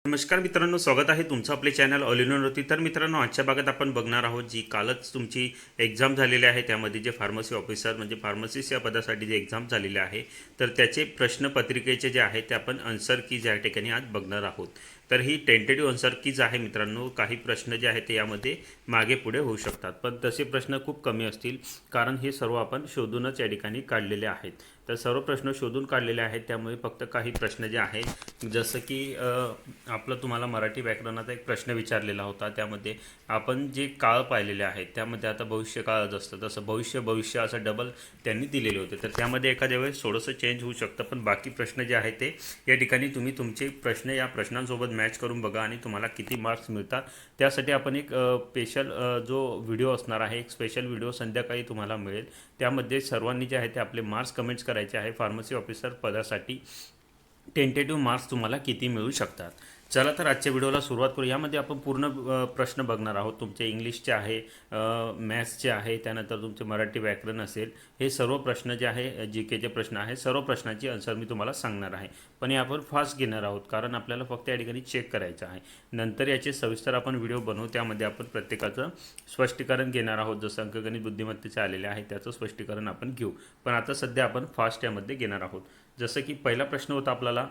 नमस्कार मित्रांनो, स्वागत आहे तुमचं आपले चॅनल ऑल इन वन वरती. तर मित्रांनो, आजच्या भागात आपण बघणार आहोत जी कालच तुमची एक्झाम झालेली आहे, त्यामध्ये जे फार्मसी ऑफिसर म्हणजे फार्मसिस्ट या पदासाठी जे एक्झाम झालेले आहे, तर त्याचे प्रश्नपत्रिकेचे जे आहे ते आपण आन्सर कीज या ठिकाणी आज बघणार आहोत. तर ही टेंटेटिव्ह आन्सर कीज आहे मित्रांनो. काही प्रश्न जे आहेत ते यामध्ये मागे पुढे होऊ शकतात, पण तसे प्रश्न खूप कमी असतील, कारण हे सर्व आपण शोधूनच या ठिकाणी काढलेले आहेत. तर सर्व प्रश्न शोधून काढलेले आहेत, त्यामुळे फक्त काही प्रश्न जे आहेत, जसं की आपलं तुम्हाला मराठी व्याकरणाचा एक प्रश्न विचारलेला होता, त्यामध्ये आपण जे काळ पाहिलेले आहेत त्यामध्ये आता भविष्यकाळच असतं, तसं भविष्य असं डबल त्यांनी दिलेले होते. तर त्यामध्ये एखाद्या वेळेस थोडंसं चेंज होऊ शकतं, पण बाकी प्रश्न जे आहेत ते या ठिकाणी तुम्ही तुमचे प्रश्न या प्रश्नांसोबत मॅच करून बघा आणि तुम्हाला किती मार्क्स मिळतात. त्यासाठी आपण एक स्पेशल जो व्हिडिओ असणार आहे, एक स्पेशल व्हिडिओ संध्याकाळी तुम्हाला मिळेल. त्यामध्ये सर्वांनी जे आहे ते आपले मार्क्स कमेंट्स करायचे आहे. फार्मसी ऑफिसर पदासाठी टेंटेटिव्ह मार्क्स तुम्हाला किती मिळू शकतात. चला तर आजच्या व्हिडिओला सुरुवात करू. यामध्ये आपण पूर्ण प्रश्न बघणार आहोत. तुमचे इंग्लिशचे आहे, मॅथ्सचे आहे, त्यानंतर तुमचे मराठी व्याकरण असेल. हे सर्व प्रश्न जे आहे जी केचे प्रश्न आहे, सर्व प्रश्नांची आन्सर मी तुम्हाला सांगणार आहे. पण हे आपण फास्ट घेणार आहोत, कारण आपल्याला फक्त या ठिकाणी चेक करायचं आहे. नंतर याचे सविस्तर आपण व्हिडिओ बनवू, त्यामध्ये आपण प्रत्येकाचं स्पष्टीकरण घेणार आहोत. जसं अंकगणित बुद्धिमत्तेचे आलेले आहे त्याचं स्पष्टीकरण आपण घेऊ, पण आता सध्या आपण फास्ट यामध्ये घेणार आहोत. जसं की पहिला प्रश्न होता आपल्याला,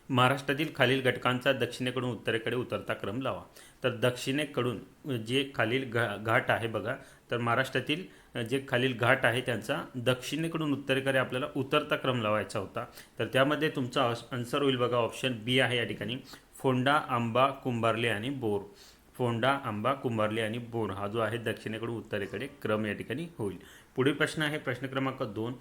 महाराष्ट्रातील खालील घटकांचा दक्षिणेकडून उत्तरेकडे उतरता क्रम लावा. तर दक्षिणेकडून जे खालील घाट आहे बघा, तर महाराष्ट्रातील जे खालील घाट आहे त्यांचा दक्षिणेकडून उत्तरेकडे आपल्याला उतरता क्रम लावायचा होता. तर त्यामध्ये तुमचा आन्सर होईल बघा, ऑप्शन बी आहे या ठिकाणी, फोंडा, आंबा, कुंभार्ले आणि बोर. फोंडा, आंबा, कुंभार्ले आणि बोर हा जो आहे दक्षिणेकडून उत्तरेकडे क्रम या ठिकाणी होईल. पुढील प्रश्न आहे प्रश्न क्रमांक 2.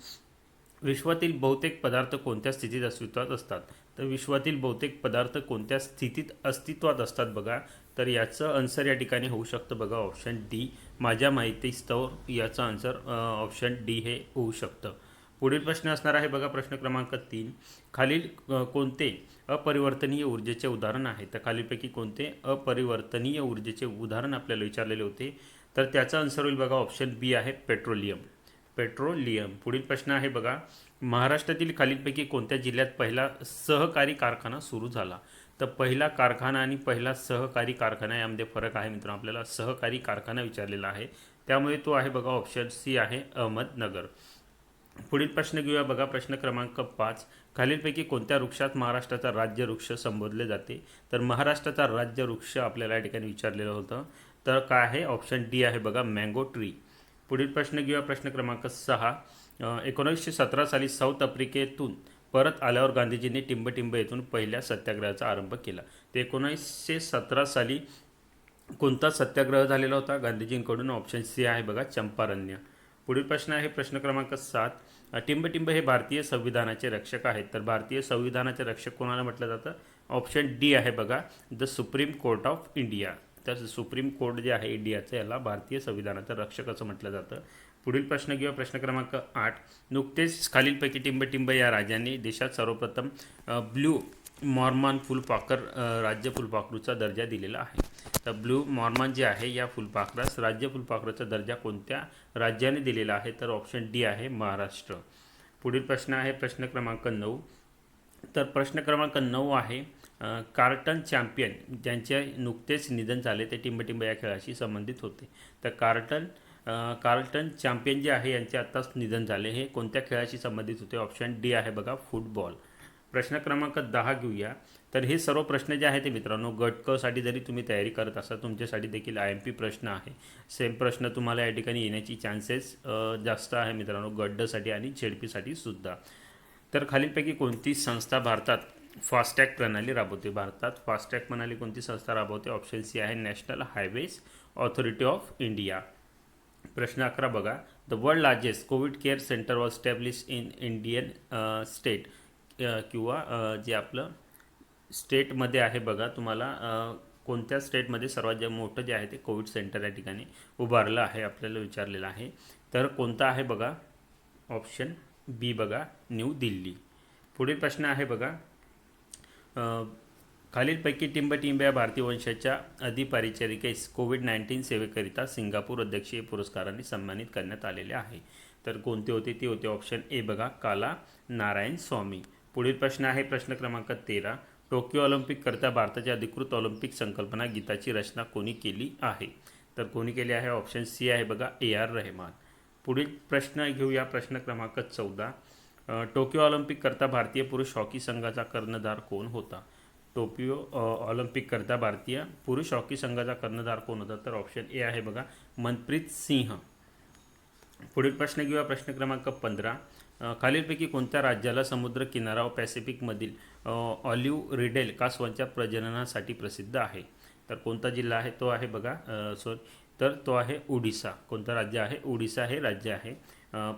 विश्वातील बहुतेक पदार्थ कोणत्या स्थितीत अस्तित्वात असतात? तर विश्वातील बहुतेक पदार्थ कोणत्या स्थितीत अस्तित्वात असतात बघा, तर याचं आन्सर या ठिकाणी होऊ शकतं बघा, ऑप्शन डी. माझ्या माहितीस्तव याचं आन्सर ऑप्शन डी हे होऊ शकतं. पुढील प्रश्न असणार आहे बघा, प्रश्न क्रमांक 3. खालील कोणते अपरिवर्तनीय ऊर्जेचे उदाहरण आहे? तर खालीलपैकी कोणते अपरिवर्तनीय ऊर्जेचे उदाहरण आपल्याला विचारलेले होते? तर त्याचा आन्सर होईल बघा, ऑप्शन बी आहे, पेट्रोलियम. पुढील प्रश्न आहे बघा, महाराष्ट्रातील खालीलपैकी कोणत्या जिल्ह्यात पहिला सहकारी कारखाना सुरू झाला? तर पहिला कारखाना आणि पहिला सहकारी कारखाना यामध्ये फरक आहे मित्रांनो. आपल्याला सहकारी कारखाना विचारलेला आहे, त्यामुळे तो आहे बघा, ऑप्शन सी आहे, अहमदनगर. पुढील प्रश्न घेऊया बघा, प्रश्न क्रमांक 5. खालीलपैकी कोणत्या वृक्षात महाराष्ट्राचा राज्य वृक्ष संबोधले जाते? तर महाराष्ट्राचा राज्य वृक्ष आपल्याला या ठिकाणी विचारलेलं होतं, तर काय आहे, ऑप्शन डी आहे बघा, मँगो ट्री. पुढील प्रश्न घेऊया, प्रश्न क्रमांक 6. 1917 साली साऊथ आफ्रिकेतून परत आल्यावर गांधीजींनी टिंबटिंब येथून पहिल्या सत्याग्रहाचा आरंभ केला. ते 1917 साली कोणता सत्याग्रह झालेला होता गांधीजींकडून? ऑप्शन सी आहे बघा, चंपारण्य. पुढील प्रश्न आहे प्रश्न क्रमांक 7. टिंबटिंब हे भारतीय संविधानाचे रक्षक आहेत, तर भारतीय संविधानाचे रक्षक कोणाला म्हटलं जातं? ऑप्शन डी आहे बघा, the supreme court of India. तर सुप्रीम कोर्ट जे आहे इंडियाचं, याला भारतीय संविधानाचं रक्षक असं म्हटलं जातं. पुढील प्रश्न घेऊया, प्रश्न क्रमांक 8. नुकतेच खालीलपैकी टिंबटिंब या राज्यांनी देशात सर्वप्रथम ब्ल्यू मॉर्मॉन फुलपाखर राज्य फुलपाखरूचा दर्जा दिलेला आहे. तर ब्ल्यू मॉर्मॉन जे आहे या फुलपाखरास राज्य फुलपाखरूचा दर्जा कोणत्या राज्याने दिलेला आहे? तर ऑप्शन डी आहे, महाराष्ट्र. पुढील प्रश्न आहे प्रश्न क्रमांक 9. तर प्रश्न क्रमांक 9 आहे, कार्टन चॅम्पियन ज्यांचे नुकतेच निधन झाले ते टिंबटिंब या खेळाशी संबंधित होते. तर कार्लटन चॅम्पियन जे आहे यांचे आत्ताच निधन झाले, हे कोणत्या खेळाशी संबंधित होते? ऑप्शन डी आहे बघा, फुटबॉल. प्रश्न क्रमांक 10 घेऊया. तर हे सर्व प्रश्न जे आहे ते मित्रांनो, गट क साठी जरी तुम्ही तयारी करत असाल, तुमच्यासाठी देखील IMP प्रश्न आहे. सेम प्रश्न तुम्हाला या ठिकाणी येण्याची चान्सेस जास्त आहे मित्रांनो, गट ड साठी आणि ZP साठी सुद्धा. तर खालीलपैकी कोणती संस्था भारतात फास्टॅग प्रणाली राबवते? भारतात फास्टॅग प्रणाली कोणती संस्था राबवते? ऑप्शन सी आहे, National Highways Authority of India. प्रश्न 11 बघा, the world largest Covid care centre was established in Indian state. किंवा जे आपलं स्टेटमध्ये आहे बघा, तुम्हाला कोणत्या स्टेटमध्ये सर्वात मोठं जे आहे ते कोविड सेंटर या ठिकाणी उभारलं आहे आपल्याला विचारलेलं आहे. तर कोणता आहे बघा, ऑप्शन बी बघा, न्यू दिल्ली. पुढील प्रश्न आहे बघा, खालीलपैकी टिंबटिंब या भारतीय वंशाच्या अधिपरिचारिकेस कोविड-19 सेवेकरिता सिंगापूर अध्यक्षीय पुरस्काराने सन्मानित करण्यात आलेले आहे. तर कोणते होते? ते होते ऑप्शन ए बघा, काला नारायण स्वामी. पुढील प्रश्न आहे प्रश्न क्रमांक 13. टोकियो ऑलिम्पिक करता भारताची अधिकृत ऑलिम्पिक संकल्पना गीताची रचना कोणी केली आहे? तर कोणी केली आहे? ऑप्शन सी आहे बघा, AR रहमान. पुढील प्रश्न घेऊया, प्रश्न क्रमांक 14. टोकियो ऑलिम्पिक करता भारतीय पुरुष हॉकी संघाचा कर्णधार कोण होता? टोकियो ऑलिम्पिक करता भारतीय पुरुष हॉकी संघाचा कर्णधार कोण होता? तर ऑप्शन ए आहे बघा, मनप्रीत सिंह. पुढील प्रश्न घेऊया, प्रश्न क्रमांक 15. खालीलपैकी कोणत्या राज्याला समुद्र किनारा व पॅसिफिकमधील ऑलिव्ह रिडेल कासवांच्या प्रजननासाठी प्रसिद्ध आहे? तर कोणता जिल्हा आहे? तो आहे बघा तर तो आहे ओडिसा. कोणतं राज्य आहे? ओडिसा हे राज्य आहे.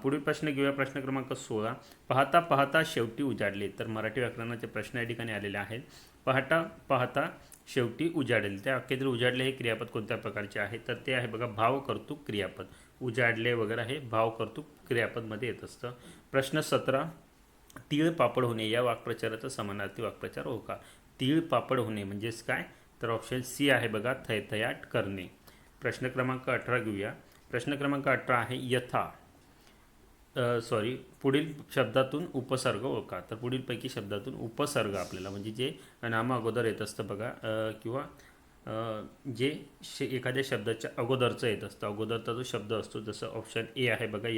पुढील प्रश्न घेऊया, प्रश्न क्रमांक 16. पाहता पाहता शेवटी उजाडले. तर मराठी व्याकरणाचे प्रश्न या ठिकाणी आलेले आहेत. पाहता पाहता शेवटी उजाडले, त्या वाक्यातील उजाडले हे क्रियापद कोणत्या प्रकारचे आहे? तर ते आहे बघा, भाव कर्तृक क्रियापद. उजाडले वगैरे हे भाव कर्तृक क्रियापदमध्ये येत असतं. प्रश्न 17. तीळ पापड होणे या वाक्प्रचाराचा समानार्थी वाक्प्रचार हो का? तीळ पापड होणे म्हणजेच काय? तर ऑप्शन सी आहे बघा, थैथयाट करणे. प्रश्न क्रमांक 18 घेऊया. प्रश्न क्रमांक 18 आहे यथा पुढील शब्दातून उपसर्ग ओळखा. तर पुढीलपैकी शब्दातून उपसर्ग आपल्याला म्हणजे जे नाम अगोदर येत असतं बघा, किंवा जे एखाद्या शब्दाच्या अगोदरचं येत असतं, अगोदरचा जो शब्द असतो, जसं ऑप्शन ए आहे बघा,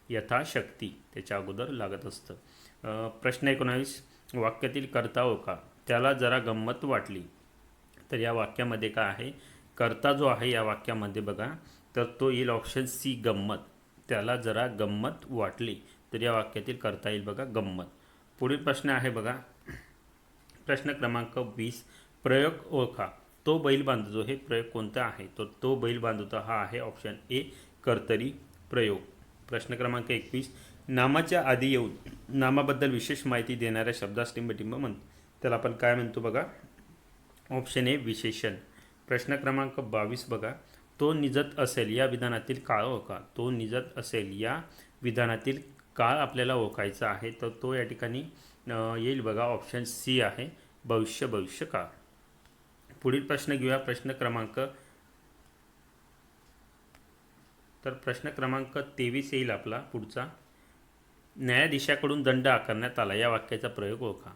यथाशक्ती त्याच्या अगोदर लागत असतं. प्रश्न 19. वाक्यातील कर्ता ओळखा. त्याला जरा गंमत वाटली. तर या वाक्यामध्ये काय आहे? कर्ता जो आहे या वाक्यामध्ये बघा, तर तो येईल ऑप्शन सी, गंमत. त्याला जरा गंमत वाटली, तर या वाक्यातील कर्ता येईल बघा, गंमत. पुढील प्रश्न आहे बघा, प्रश्न क्रमांक 20. प्रयोग ओळखा. तो बैल बांधतो हे प्रयोग कोणता आहे? तर तो बैल बांधतो हा आहे ऑप्शन ए, कर्तरी प्रयोग. प्रश्न क्रमांक 21. नामाच्या आधी येऊन नामाबद्दल विशेष माहिती देणाऱ्या शब्दास टिंबटिंब म्हणतो. त्याला आपण काय म्हणतो बघा? ऑप्शन ए, विशेषण. प्रश्न क्रमांक 22 बघा, तो निजत असेल या विधानातील काळ ओळखा. तो निजत असेल या विधानातील काळ आपल्याला ओळखायचा आहे, तर तो या ठिकाणी येईल बघा, ऑप्शन सी आहे, भविष्यकाळ. पुढील प्रश्न घेऊया, प्रश्न क्रमांक 23 येईल आपला पुढचा. न्यायाधीशाकडून दंड आकारण्यात आला या वाक्याचा प्रयोग ओळखा.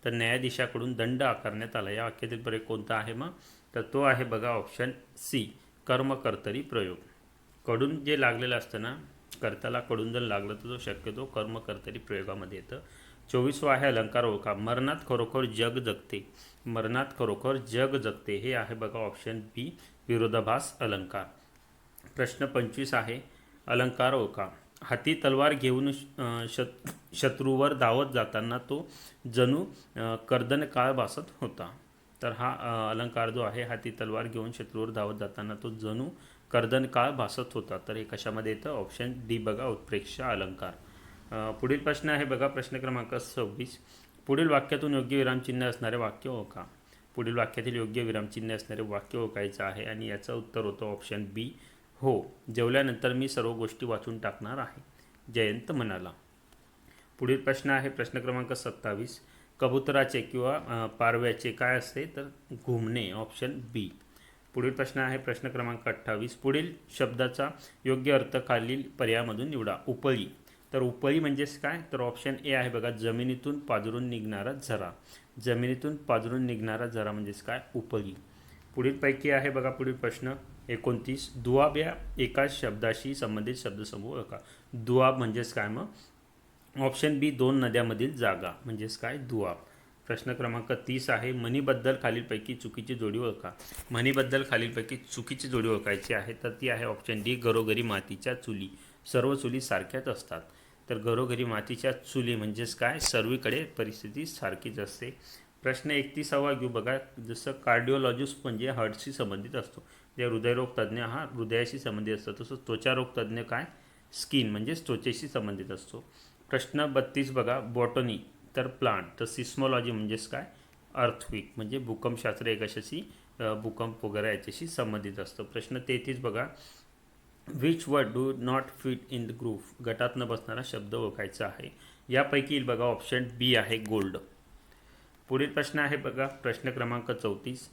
तर न्यायाधीशाकडून दंड आकारण्यात आला या वाक्यातील प्रयोग कोणता आहे मग? तर तो आहे बघा, ऑप्शन सी, कर्मकर्तरी प्रयोग. कडून जे लागलेलं असतं ना, कर्त्याला कडून जर लागलं तर तो शक्यतो कर्मकर्तरी प्रयोगामध्ये येतं. 24 आहे अलंकार ओळखा. मरणात खरोखर जग जगते. मरणात खरोखर जग जगते हे आहे बघा, ऑप्शन बी, विरोधाभास अलंकार. प्रश्न 25 आहे अलंकार ओळखा. हाती तलवार घेऊन शत्रूवर धावत जाताना तो जणू कर्दनकाळ भासत होता. तर हा अलंकार जो आहे, हाती तलवार घेऊन शत्रूवर धावत जाताना तो जणू कर्दनकाळ भासत होता, तर हे कशामध्ये येतं? ऑप्शन डी बघा, उत्प्रेक्ष अलंकार. पुढील प्रश्न आहे बघा, प्रश्न क्रमांक 26. पुढील वाक्यातून योग्य विरामचिन्ह असणारे वाक्य ओळखा. पुढील वाक्यातील योग्य विरामचिन्ह असणारे वाक्य ओळखायचं आहे आणि याचं उत्तर होतं ऑप्शन बी, हो. जेवल्यानंतर मी सर्व गोष्टी वाचून टाकणार आहे, जयंत म्हणाला. पुढील प्रश्न आहे प्रश्न क्रमांक 27. कबुतराचे किंवा पारव्याचे काय असते? तर घुमणे, ऑप्शन बी. पुढील प्रश्न आहे प्रश्न क्रमांक 28. पुढील शब्दाचा योग्य अर्थ खालील पर्यायामधून निवडा. उपळी. तर उपळी म्हणजेच काय? तर ऑप्शन ए आहे बघा, जमिनीतून पाजरून निघणारा झरा. जमिनीतून पाजरून निघणारा झरा म्हणजेच काय? उपळी. पुढील पैकी आहे बघा, पुढील प्रश्न 29. दुआब या एकाच शब्दाशी संबंधित शब्दसमूह ओळखा. दुआब म्हणजेच काय मग? ऑप्शन बी, दोन नद्यामधील जागा म्हणजेच काय? दुआब. प्रश्न क्रमांक 30 आहे मनीबद्दल खालीलपैकी चुकीची जोडी ओळखा. मनीबद्दल खालीलपैकी चुकीची जोडी ओळखायची आहे, तर ती आहे ऑप्शन डी, घरोघरी मातीच्या चुली. सर्व चुली सारख्याच असतात. तर घरोघरी मातीच्या चुली म्हणजेच काय? सर्वीकडे परिस्थिती सारखीच असते. प्रश्न 31 घेऊ बघा. जसं कार्डिओलॉजिस्ट म्हणजे हार्टशी संबंधित असतो, जे हृदयरोग तज्ज्ञ हा हृदयाशी संबंधित असतो, तसंच त्वचारोग तज्ज्ञ काय? स्किन म्हणजेच त्वचेशी संबंधित असतो. प्रश्न 32 बघा, बॉटनी तर प्लांट, तर सिस्मॉलॉजी म्हणजेच काय? अर्थक्विक म्हणजे भूकंपशास्त्र, एक कशाशी? भूकंप वगैरे याच्याशी संबंधित असतं. प्रश्न 33 बघा, which word do not fit in the group. गटात न बसणारा शब्द ओळखायचा आहे. यापैकी येईल बघा, ऑप्शन बी आहे, गोल्ड. पुढील प्रश्न आहे बघा, प्रश्न क्रमांक 34.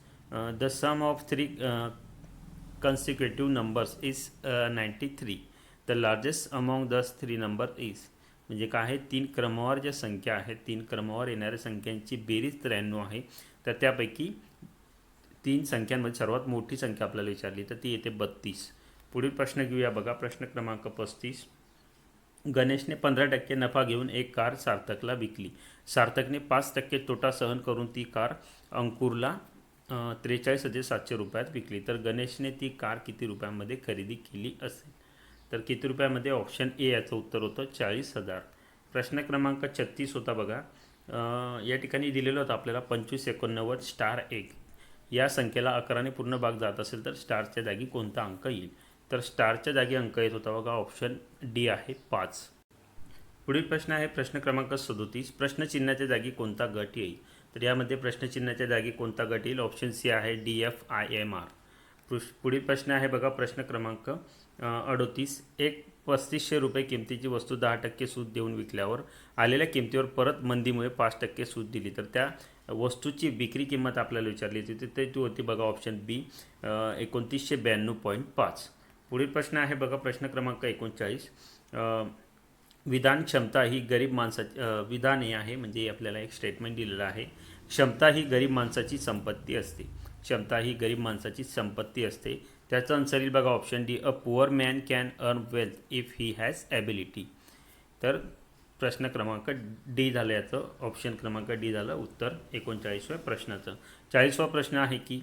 The sum of 3 consecutive numbers is 93. The largest among these 3 number is. म्हणजे काय आहे? 3 क्रमवार ज्या संख्या आहेत, 3 क्रमवार येणाऱ्या संख्यांची बेरीज 93 आहे तर त्यापैकी 3 संख्यांमध्ये सर्वात मोठी संख्या आपल्याला विचारली तर ती येते 32. पुढील प्रश्न घेऊया बघा. प्रश्न क्रमांक 35. गणेशने 15% नफा घेऊन एक कार सार्थकला विकली. सार्थकने 5% तोटा सहन करून ती कार अंकुरला 43,700 रुपयात विकली. तर गणेशने ती कार किती रुपयामध्ये खरेदी केली असेल? तर किती रुपयामध्ये? ऑप्शन ए याचं उत्तर होतं 40,000. प्रश्न क्रमांक 36 होता बघा. या ठिकाणी दिलेलं होतं आपल्याला 2589 स्टार 1 या संख्येला 11ने पूर्ण भाग जात असेल तर स्टारच्या जागी कोणता अंक येईल? तर स्टारच्या जागी अंक येत होता बघा, ऑप्शन डी आहे 5. पुढील प्रश्न आहे प्रश्न क्रमांक 37. प्रश्नचिन्हाच्या जागी कोणता गट येईल? तर यामध्ये प्रश्नचिन्हाच्या जागी कोणता गट येईल? ऑप्शन सी आहे DFIMR. पुढील प्रश्न आहे बघा. प्रश्न क्रमांक 38. एक 3500 रुपये किमतीची वस्तू 10% सूट देऊन विकल्यावर आलेल्या किमतीवर परत मंदीमुळे 5% सूट दिली तर त्या वस्तूची विक्री किंमत आपल्याला विचारली होती ते ती होती बघा, ऑप्शन बी 2992.5. पुढील प्रश्न आहे बघा. प्रश्न क्रमांक 39. विधान क्षमता ही गरीब माणसाची विधान हे आहे म्हणजे आपल्याला एक स्टेटमेंट दिलेलं आहे. क्षमता ही गरीब माणसाची संपत्ती असते. क्षमता ही गरीब माणसाची संपत्ती असते. त्याचं आन्सर येईल बघा, option D a poor man can earn wealth if he has ability. तर प्रश्न क्रमांक डी झालं याचं, ऑप्शन क्रमांक डी झालं उत्तर 39व्या प्रश्नाचं. 40वा प्रश्न आहे की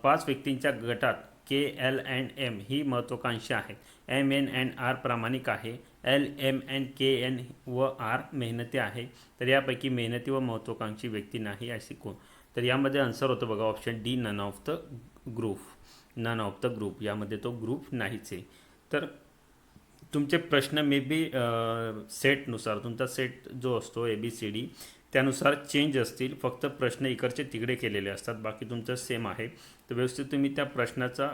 5 व्यक्तींच्या गटात KL&M ही महत्त्वाकांक्षी आहेत. MN&R प्रामाणिक आहे. LM&KN व R मेहनती आहे. तर यापैकी मेहनती व महत्त्वाकांक्षी व्यक्ती नाही अशी कोण? तर यामध्ये आन्सर होतं बघा, option D none of the group. None of the group, यामध्ये तो ग्रुप नाहीच आहे. तर तुमचे प्रश्न मे बी सेटनुसार, तुमचा सेट जो असतो ABCD त्यानुसार चेंज असतील. फक्त प्रश्न इकडचे तिकडे केलेले असतात, बाकी तुमचं सेम आहे. तर व्यवस्थित तुम्ही त्या प्रश्नाचा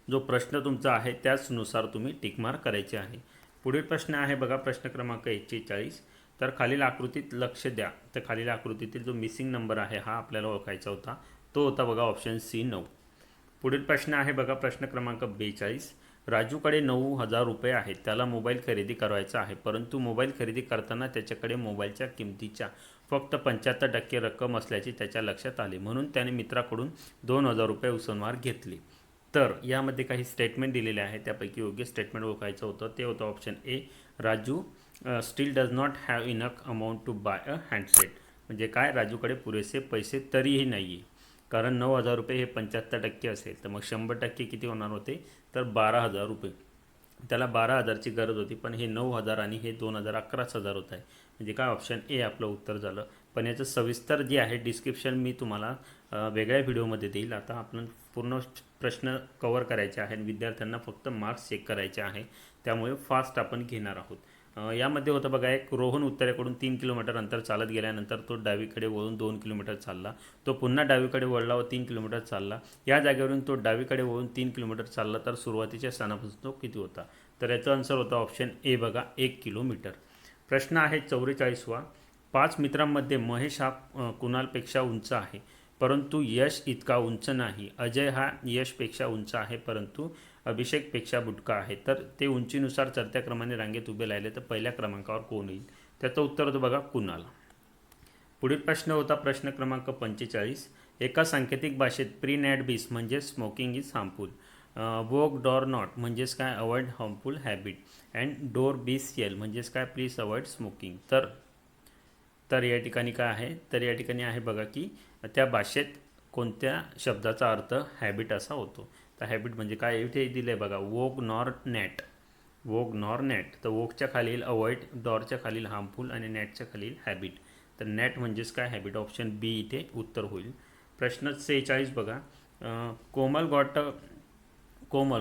जो प्रश्न तुमचा आहे त्याचनुसार तुम्ही टिकमार्क करायचे आहे. पुढील प्रश्न आहे बघा. प्रश्न क्रमांक 41. तर खालील आकृतीत लक्ष द्या. तर खालील आकृतीतील जो मिसिंग नंबर आहे हा आपल्याला ओळखायचा होता, तो होता बघा, ऑप्शन सी 9. पुढील प्रश्न आहे बघा. प्रश्न क्रमांक 42. राजूकडे 9,000 रुपये आहेत. त्याला मोबाईल खरेदी करायचा आहे, परंतु मोबाईल खरेदी करताना त्याच्याकडे मोबाईलच्या किमतीच्या फक्त 75% रक्कम असल्याचे त्याच्या लक्षात आले. म्हणून त्याने मित्राकडून 2,000 रुपये उसनवार घेतले. तर यामध्ये काही स्टेटमेंट दिलेले आहे, त्यापैकी योग्य स्टेटमेंट ओळखायचं होतं. ते होतं option A Raju still does not have enough amount to buy a handset. म्हणजे काय? राजूकडे पुरेसे पैसे तरीही नाही आहे. कारण 9,000 रुपये हे 75% असेल तर मग 100% किती होणार होते? तर 12,000 रुपये. त्याला 12,000ची गरज होती, पण हे 9,000 आणि हे 2,000 11,000 होत आहे. म्हणजे काय? ऑप्शन ए आपलं उत्तर झालं. पण याचं सविस्तर जे आहे डिस्क्रिप्शन मी तुम्हाला वेगळ्या व्हिडिओमध्ये देईल. आता आपण पूर्ण प्रश्न कवर करायचे आहे आणि विद्यार्थ्यांना फक्त मार्क्स चेक करायचे आहे, त्यामुळे फास्ट आपण घेणार आहोत. यामध्ये होतं बघा, एक रोहन उत्तरेकडून 3 किलोमीटर अंतर चालत गेल्यानंतर तो डावीकडे वळून 2 किलोमीटर चालला. तो पुन्हा डावीकडे वळला व 3 किलोमीटर चालला. या जागेवरून तो डावीकडे वळून 3 किलोमीटर चालला, तर सुरुवातीच्या स्थानापासून तो किती होता? तर याचा आन्सर होता ऑप्शन ए बघा, 1 किलोमीटर. प्रश्न आहे 44वा. 5 मित्रांमध्ये महेश हा कुणालपेक्षा उंच आहे, परंतु यश इतका उंच नाही. अजय हा यशपेक्षा उंच आहे, परंतु अभिषेकपेक्षा बुटका आहे. तर ते उंचीनुसार चढत्या क्रमाने रांगेत उभे राहिले तर पहिल्या क्रमांकावर कोण येईल? त्याचं उत्तर होतं बघा, कुणाल. पुढील प्रश्न होता प्रश्न क्रमांक 45. एका सांकेतिक भाषेत प्री नॅट बीस म्हणजे स्मोकिंग इज हार्मफुल, वोक डॉर नॉट म्हणजेच काय? अवॉइड हार्मफुल हॅबिट, अँड डोर बीस येल म्हणजेच काय? Please avoid smoking. तर या ठिकाणी काय आहे? तर या ठिकाणी आहे बघा की त्या भाषेत कोणत्या शब्दाचा अर्थ हॅबिट असा होतो. तर हॅबिट म्हणजे काय? इथे दिलं आहे बघा, वोक नॉर नॅट. वोक नॉर नॅट. तर वोकच्या खालील अवॉइड, डॉरच्या खालील हार्मफुल आणि नॅटच्या खालील हॅबिट. तर नॅट म्हणजेच काय? हॅबिट. ऑप्शन बी इथे उत्तर होईल. प्रश्न 46 बघा. Komal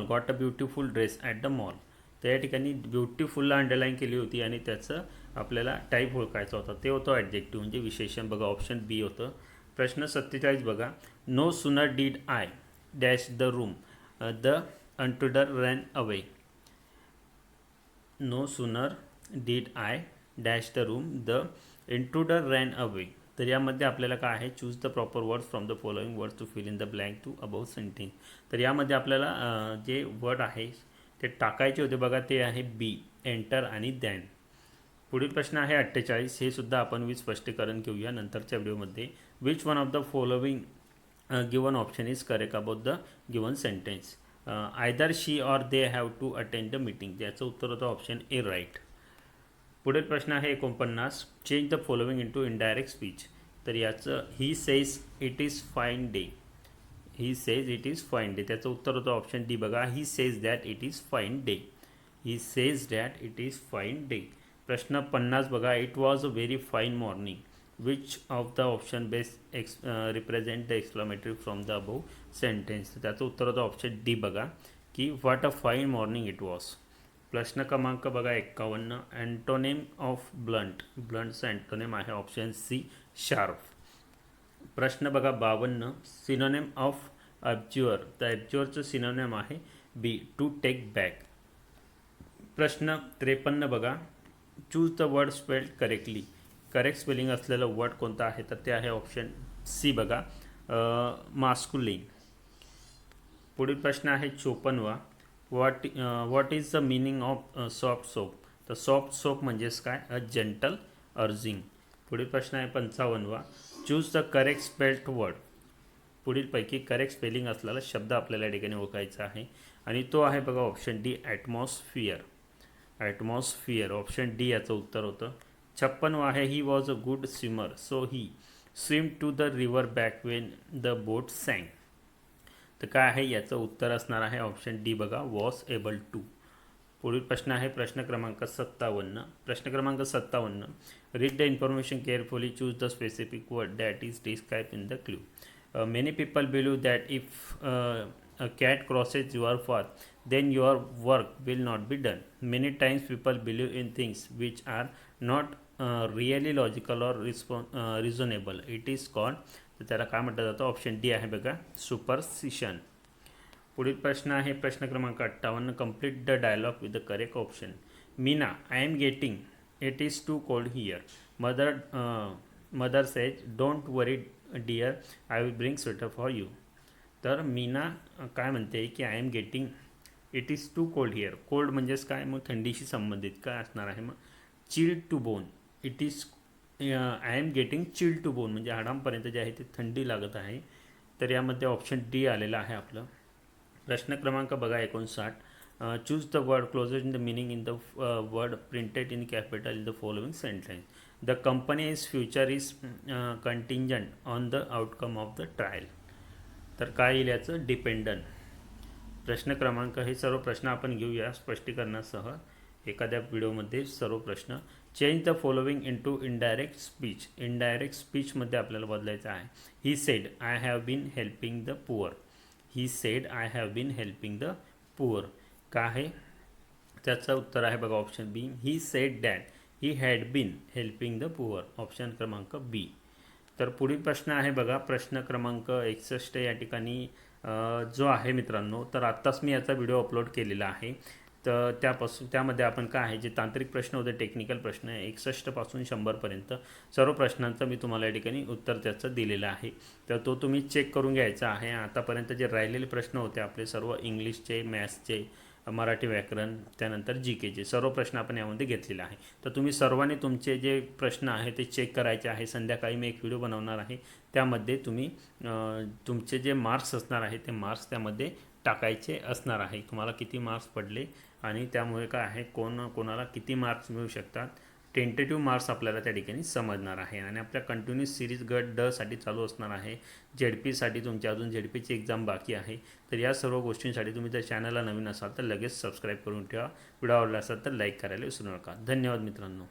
got a beautiful dress at the mall. तर या ठिकाणी ब्युटिफुलला अंडरलाईन केली होती आणि त्याचं आपल्याला टाईप ओळखायचा होता, ते होतं ॲडजेक्टिव्ह म्हणजे विशेषण बघा, ऑप्शन बी होतं. प्रश्न 47 बघा. No sooner did I dash the room the intruder ran away. No sooner did I dash the room the intruder ran away. तर यामध्ये आपल्याला काय आहे? Choose the proper words from the following words to fill in the blank to about sentence. तर यामध्ये आपल्याला जे word आहे ते टाकायचे होते बघा, ते आहे बी, एंटर आणि दॅन. पुढील प्रश्न आहे 48. हे सुद्धा आपण स्पष्टीकरण घेऊया नंतरच्या व्हिडिओमध्ये. Which one of the following given option is correct about the given sentence. Either she or they have to attend the meeting. याचं उत्तर होतं ऑप्शन ए राईट. पुढील प्रश्न आहे 49. Change the following into indirect speech. तर याचं he says it is fine day. He says it is fine day. त्याचं उत्तर होतं ऑप्शन डी बघा. He says that it is fine day. He says that it is fine day. प्रश्न 50 बघा. It was a very fine morning. Which of the option best represent the exclamatory from the above sentence. त्याचं उत्तर होतं option D बघा की what a fine morning it was. प्रश्न क्रमांक बघा 51. Antonym of blunt. ब्लंटचं अँटोनेम आहे ऑप्शन सी शार्प. प्रश्न बघा 52. Synonym of obscure. तर ॲब्ज्युअरचं सिनोनेम आहे बी टू टेक बॅक. प्रश्न 53 बघा. Choose the word spelled correctly. Correct spelling असलेलं वर्ड कोणतं आहे तर ते आहे ऑप्शन सी बघा मास्कुलिन. पुढील प्रश्न आहे 54. What is the meaning of soft soap. तर सॉफ्ट सोप म्हणजेच काय अ जेंटल अर्जिंग. पुढील प्रश्न आहे 55. Choose the correct spelled word. पुढीलपैकी करेक्ट स्पेलिंग असलेला शब्द आपल्याला या ठिकाणी ओळखायचा आहे आणि तो आहे बघा option D atmosphere. Atmosphere option D याचं उत्तर होतं. 56 आहे. He was a good swimmer so he swim to the river back when the boat sank. तर काय आहे याचं उत्तर असणार आहे ऑप्शन डी बघा वॉज एबल टू. पुढील प्रश्न आहे प्रश्न क्रमांक 57. प्रश्न क्रमांक 57. Read the information carefully. Choose the specific word that is describe in the clue. Many people believe that if a cat crosses your path, then your work will not be done. Many times people believe in things which are not really logical or reasonable. It is called. तर त्याला काय म्हटलं जातं option D आहे बघा superstition. पुढील प्रश्न आहे प्रश्न क्रमांक 58. Complete the dialogue with the correct option. Meena I am getting it is too cold here. Mother says don't worry dear I will bring sweater for you. तर मीना काय म्हणते की I am getting it is too cold here. Cold म्हणजेच काय मग थंडीशी संबंधित काय असणार आहे मग chilled to bone. It is I am getting chilled to bone म्हणजे हाडांपर्यंत जे आहे ते थंडी लागत आहे. तर यामध्ये ऑप्शन डी आलेलं आहे आपलं. प्रश्न क्रमांक बघा 59. Choose the word closer in the meaning in the word printed in capital in the following sentence. The company is future is contingent on the outcome of the trial. तर काय येईल याचं डिपेंडंट. प्रश्न क्रमांक हे सर्व प्रश्न आपण घेऊया स्पष्टीकरणासह एखाद्या व्हिडिओमध्ये सर्व प्रश्न. Change the following into indirect speech. Indirect स्पीचमध्ये आपल्याला बदलायचं आहे. He said I have been helping the poor. He said I have been helping the poor. काय आहे त्याचं उत्तर आहे बघा option B. He said that he had been helping the poor. Option क्रमांक बी. तर पुढील प्रश्न आहे बघा प्रश्न क्रमांक 61 या ठिकाणी जो आहे मित्रांनो तर आत्ताच मी याचा व्हिडिओ अपलोड केलेला आहे. तर त्यामध्ये आपण काय आहे जे तांत्रिक प्रश्न होते टेक्निकल प्रश्न 61 पासून 100पर्यंत सर्व प्रश्नांचं मी तुम्हाला या ठिकाणी उत्तर त्याचं दिलेलं आहे. तर तो तुम्ही चेक करून घ्यायचा आहे. आतापर्यंत जे राहिलेले प्रश्न होते आपले सर्व इंग्लिशचे मॅथ्सचे मराठी व्याकरण त्यानंतर जी केचे सर्व प्रश्न आपण यामध्ये घेतलेले आहे. तर तुम्ही सर्वांनी तुमचे जे प्रश्न आहे ते चेक करायचे आहे. संध्याकाळी मी एक व्हिडिओ बनवणार आहे त्यामध्ये तुम्ही तुमचे जे मार्क्स असणार आहे ते मार्क्स त्यामध्ये टाकायचे असणार आहे. तुम्हाला किती मार्क्स पडले आणि त्यामुळे काय आहे कोणाला किती मार्क्स मिळू शकतात टेंटेटिव्ह मार्क्स आपल्याला त्या ठिकाणी समजणार आहे. आणि आपल्या कंटिन्यूस सिरीज गट ड साठी चालू असणार आहे. झेडपीसाठी तुमची अजून झेडपीची एक्झाम बाकी आहे. तर या सर्व गोष्टींसाठी तुम्ही जर चॅनलला नवीन असाल तर लगेच सबस्क्राईब करून ठेवा. व्हिडिओ आवडला असेल तर लाईक करायला विसरू नका. धन्यवाद मित्रांनो.